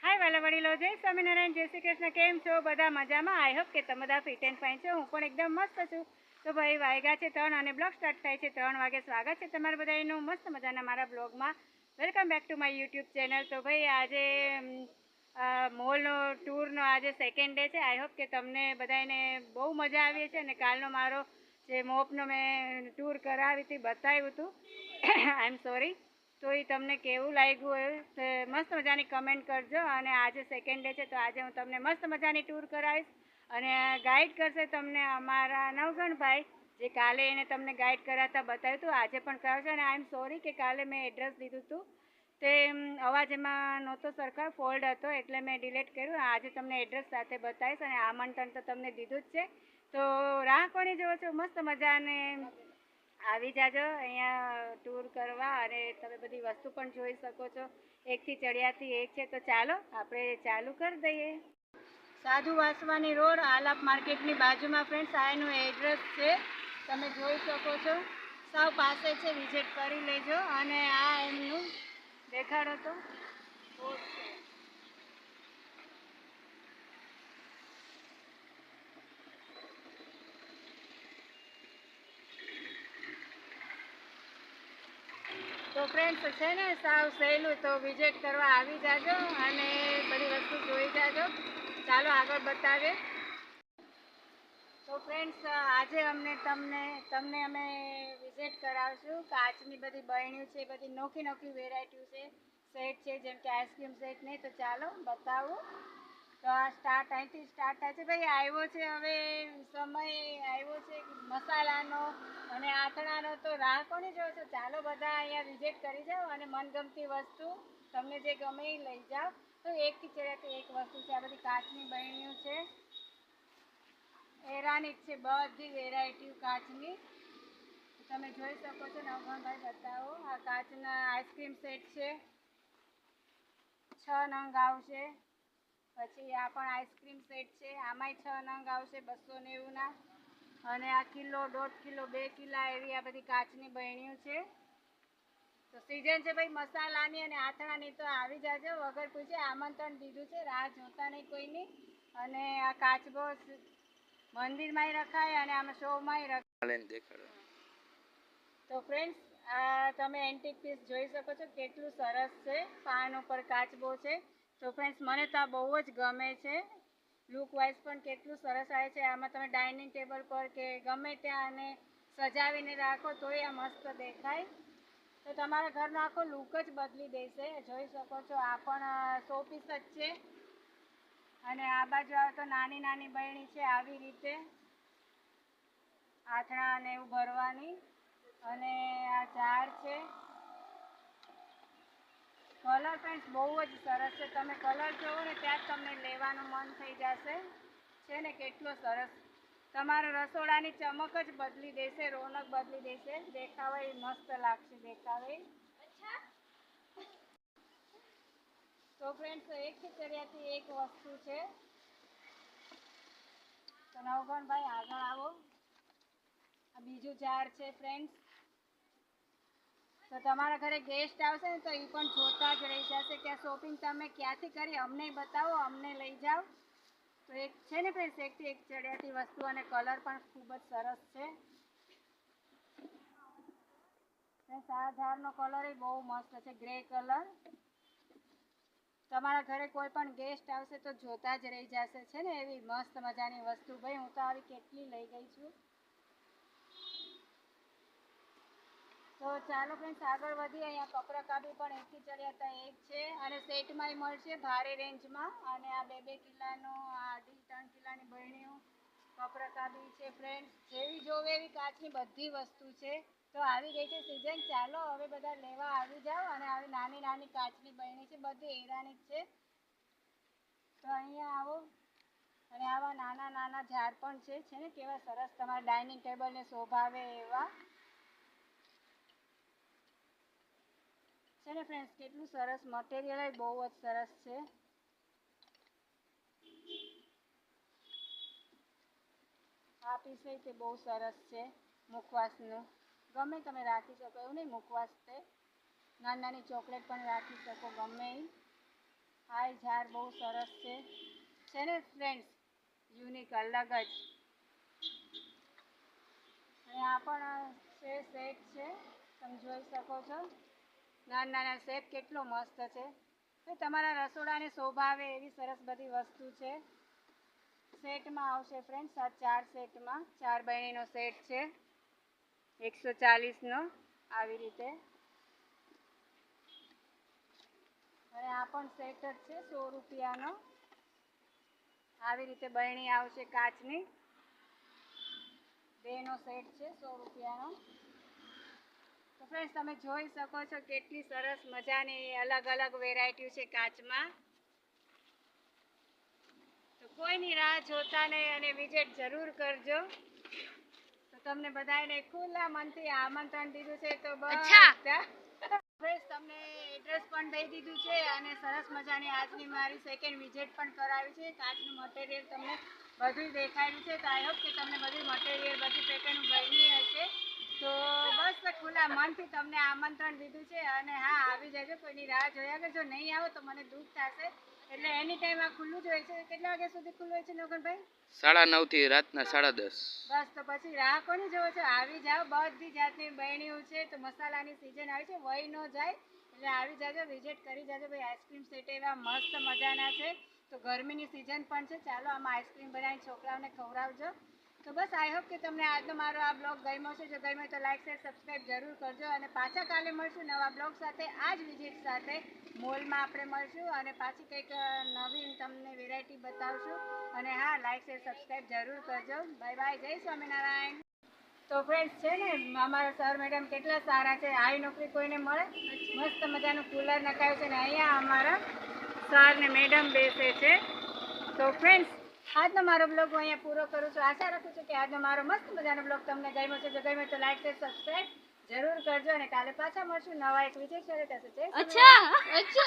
હાય વાલા વડીલો, જય સ્વામિનારાયણ, જય શ્રી કૃષ્ણ. કેમ છો બધા? મજામાં? આઈ હોપ કે તમે બધા ફિટ એન્ડ ફાઇન છો. હું પણ એકદમ મસ્ત છું. તો ભાઈ વાગ્યા છે 3 અને બ્લોગ સ્ટાર્ટ થાય છે 3 વાગે. સ્વાગત છે તમારા બધાનું મસ્ત મજાના મારા બ્લોગમાં. Welcome back to my YouTube channel. તો ભાઈ આજે મોલનો ટૂરનો આજે સેકન્ડ ડે છે. આઈ હોપ કે તમને બધાને બહુ મજા આવી છે. અને કાલનો મારો જે મોપનો મેં ટૂર કરાવી હતી, બતાવ્યું હતું. આઈ એમ સોરી. તો એ તમને કેવું લાગ્યું એવું મસ્ત મજાની કમેન્ટ કરજો. અને આજે સેકન્ડ ડે છે તો આજે હું તમને મસ્ત મજાની ટૂર કરાવીશ અને ગાઈડ કરશે તમને અમારા નવગણભાઈ, જે કાલે એને તમને ગાઈડ કરાવતા બતાવ્યું હતું, આજે પણ કરાવશે. અને આઈ એમ સોરી કે કાલે મેં એડ્રેસ દીધું હતું તે અવાજ એમાં નહોતો સરખા, ફોલ્ડ હતો એટલે મેં ડિલીટ કર્યું. આજે તમને એડ્રેસ સાથે બતાવીશ અને આમંત્રણ તો તમને દીધું જ છે. તો રાહ કોની જોવો છો? મસ્ત મજાને આવી જાજો અહીંયા ટૂર કરવા અને તમે બધી વસ્તુ પણ જોઈ શકો છો. એકથી ચડિયાથી એક છે. તો ચાલો આપણે ચાલુ કરી દઈએ. સાધુ વાસવાની રોડ, આલાપ માર્કેટની બાજુમાં ફ્રેન્ડ્સ આ એનું એડ્રેસ છે, તમે જોઈ શકો છો. સાવ પાસે છે, વિઝિટ કરી લેજો. અને આ એમનું દેખાડો તો પોસ્ટ છે. તો ફ્રેન્ડ્સ છે ને, સાવ સહેલું, તો વિઝિટ કરવા આવી જાજો અને બધી વસ્તુ જોઈ જાજો. ચાલો આગળ બતાવે. તો ફ્રેન્ડ્સ આજે તમને અમે વિઝિટ કરાવશું. કાચની બધી બરણીઓ છે, બધી નોખી નોખી વેરાયટીઓ છે, સેટ છે, જેમ કે આઈસ્ક્રીમ સેટ. નહીં તો ચાલો બતાવું. તો આ સ્ટાર્ટ અહીંથી સ્ટાર્ટ થાય છે. ભાઈ આવ્યો છે હવે સમય, આવ્યો છે મસાલાનો અને આથણાનો. તો રાહ કોની જોવો છો? ચાલો બધા અહીંયા વિઝિટ કરી જાઓ અને મનગમતી વસ્તુ તમને જે ગમે એ લઈ જાઓ. તો એકથી ચડિયાતી એક વસ્તુ છે. આ બધી કાચની બરણીઓ છે, એરાની છે, બધી વેરાયટીઓ કાચની તમે જોઈ શકો છો. નવગણભાઈ બતાવો. આ કાચના આઈસ્ક્રીમ સેટ છે, 6 નંગ આવશે. પછી આ પણ આઈસ્ક્રીમ સેટ છે, આમાંય 6 નંગ આવશે 290ના. અને આ કિલો, 1.5 કિલો, 2 કિલા એવી આ બધી કાચની બરણીઓ છે. તો સિઝન છે ભાઈ મસાલાની અને આથણાની, તો આવી જાજો. વગર પૂછે આમંત્રણ દીધું છે, રાહ જોતા નહીં કોઈની. અને આ કાચબો મંદિરમાંય રખાય અને આમાં શોમાંય રખાય. તો ફ્રેન્ડ્સ આ તમે એન્ટિક પીસ જોઈ શકો છો, કેટલું સરસ છે. પાન ઉપર કાચબો છે. તો ફ્રેન્ડ્સ મને તો આ બહુ જ ગમે છે. લુક વાઇઝ પણ કેટલું સરસ આવે છે. આમાં તમે ડાઇનિંગ ટેબલ પર કે ગમે ત્યાં અને સજાવીને રાખો તોય આ મસ્ત દેખાય. તો તમારા ઘરનો આખો લુક જ બદલી દેશે. જોઈ શકો છો, આ પણ શો પીસ જ છે. અને આ બાજુ આવે તો નાની નાની બરણી છે, આવી રીતે આથણા અને એવું ભરવાની. અને આ ઝાડ છે. કલર ફ્રેન્ડ્સ બહુ જ સરસ છે. તમે કલર જોવો ને ત્યાં જ તમને લેવાનું મન થઈ જશે. છે ને કેટલો સરસ. તમારા રસોડાની ચમક જ બદલી દેશે, રોનક બદલી દેશે. દેખાવે મસ્ત લાગશે, દેખાવે. તો ફ્રેન્ડ્સ એકથી ચડિયાતી એક વસ્તુ છે. તો નવગણભાઈ આગળ આવો. આ બીજું ઝાડ છે ફ્રેન્ડ્સ. તો તમારા ઘરે ગેસ્ટ આવશે ને તો એ પણ જોતા જ રહી જશે કે આ શોપિંગ તમે ક્યાંથી કરી, અમને બતાવો, અમને લઈ જાઓ. તો એક છે ને ફ્રેન્ડ્સ, એકથી એક ચડિયાતી વસ્તુ અને કલર પણ ખૂબ જ સરસ છે. આ ઝાડનો કલર એ બહુ મસ્ત છે, ગ્રે કલર. તમારા ઘરે કોઈ પણ ગેસ્ટ આવશે તો જોતા જ રહી જશે. છે ને એવી મસ્ત મજાની વસ્તુ. ભાઈ હું તો આવી કેટલી લઈ ગઈ છું. તો ચાલો ફ્રેન્ડ્સ આગળ વધીએ. અહીંયા કપરાકાબી પણ એકથી ચડિયાતા એક છે અને સેટમાંય મળશે ભારે રેન્જમાં. અને આ 2-2 કિલાનો, આ 2-3 કિલાની બરણીઓ કપરાકાબી છે ફ્રેન્ડ્સ. જેવી જોવે એવી કાચની બધી વસ્તુ છે. તો આવી ગઈ છે સિઝન. ચાલો હવે બધા લેવા આવી જાઓ. અને આવી નાની નાની કાચની બરણી છે, બધી હીરાની જ છે. તો અહીંયા આવો. અને આવા નાના નાના ઝાડ પણ છે ને કેવા સરસ, તમારા ડાઇનિંગ ટેબલને શોભાવે એવા છે ને ફ્રેન્ડ્સ. કેટલું સરસ મટીરિયલ, બહુ જ સરસ છે. આ પીસ તે બહુ સરસ છે. મુખવાસનું ગમે તમે રાખી શકો એવું નહીં. મુખવાસ તે નાની નાની ચોકલેટ પણ રાખી શકો ગમે એ. આ ઝાડ બહુ સરસ છે ને ફ્રેન્ડ્સ, યુનિક અલગ જ. અને આ પણ છે સેટ છે, તમે જોઈ શકો છો. નાના નાના સેટ કેટલો મસ્ત છે. તો તમારા રસોડાને શોભા આવે એવી સરસ બધી વસ્તુ છે. સેટમાં આવશે ફ્રેન્ડ્સ, આ 4 સેટમાં 4 બહેણીનો સેટ છે 140નો આવી રીતે. અને આ પણ સેટ જ છે 100 રૂપિયાનો. આવી રીતે બહેણી આવશે કાચની, 2નો સેટ છે 100 રૂપિયાનો. તો ફ્રેન્ડ્સ તમે જોઈ શકો છો કેટલી સરસ મજાની અલગ અલગ વેરાયટી છે કાચમાં. તો કોઈની રાહ જોતા નહીં અને વિઝિટ જરૂર કરજો. તો તમને બધાને ખુલ્લા મનથી આમંત્રણ દીધું છે. તો બસ તમને એડ્રેસ પણ દઈ દીધું છે અને સરસ મજાની આજની મારી સેકન્ડ વિઝિટ પણ કરાવી છે. કાચનું મટીરિયલ તમને બધું દેખાડ્યું છે. તો આઈ હોપ કે તમને બધું મટીરિયલ બધી પેટર્ન ગમી હશે. તો બસ ખુલ્લા મનથી તમને આમંત્રણ દીધું છે. અને હા, આવી જજો, કોઈની રાહ જોયા કરજો. નહીં આવો તો મને દુઃખ થશે. એટલે એની ટાઈમ આ ખુલ્લું જ હોય છે. કેટલા વાગ્યા સુધી ખુલ્લું હોય છે નોકરભાઈ? 9:30 થી રાતના 10:30. બસ તો પછી રાહ કોની જોવો છો? આવી જાઓ, બધી જાતની બહેણીઓ છે. તો મસાલાની સિઝન આવી છે, વહી ન જાય એટલે આવી જાજો, વિઝિટ કરી જાજો. ભાઈ આઈસ્ક્રીમ સેટ એવા મસ્ત મજાના છે. તો ગરમીની સિઝન પણ છે, ચાલો આમાં આઈસ્ક્રીમ બનાવીને છોકરાઓને ખવડાવજો. તો બસ આઈ હોપ કે તમને આજનો મારો આ બ્લોગ ગમ્યો છે. જો ગમ્યો તો લાઈક શેર સબસ્ક્રાઈબ જરૂર કરજો. અને પાછા કાલે મળશું નવા બ્લોગ સાથે, આ જ વિઝિટ સાથે. મોલમાં આપણે મળશું અને પાછી કંઈક નવીન તમને વેરાયટી બતાવશું. અને હા, લાઈક શેર સબસ્ક્રાઈબ જરૂર કરજો. બાય બાય, જય સ્વામિનારાયણ. તો ફ્રેન્ડ્સ છે ને, અમારા સર મેડમ કેટલા સારા છે. આવી નોકરી કોઈને મળે? મસ્ત મજાનું કુલર નખાયું છે ને અહીંયા અમારા સર ને મેડમ બેસે છે. તો ફ્રેન્ડ્સ, આજનો મારો બ્લોગ હું અહીંયા પૂરો કરું છું. આશા રાખું છું કે આજનો મારો મસ્ત મજાનો બ્લોગ તમને ગમ્યો છે. જો ગમ્યો તો લાઈક શેર સબસ્ક્રાઈબ જરૂર કરજો. અને કાલે પાછા મળશું નવા એક વિજય સાથે.